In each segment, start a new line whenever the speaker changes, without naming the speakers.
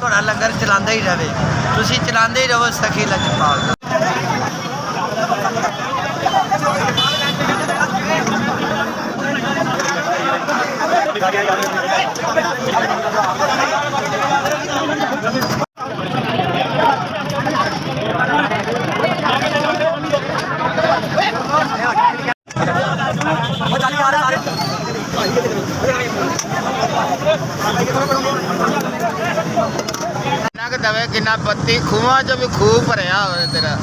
थोड़ा लंगर चलाते ही रहे, तुसी चलाते ही रहो सखी लजपाल। दवे कि पत्ती खूह च भी खूह भरया हो तेरा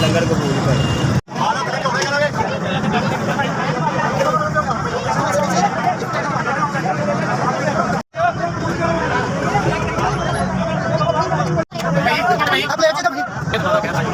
लंगर कबूल कर। अब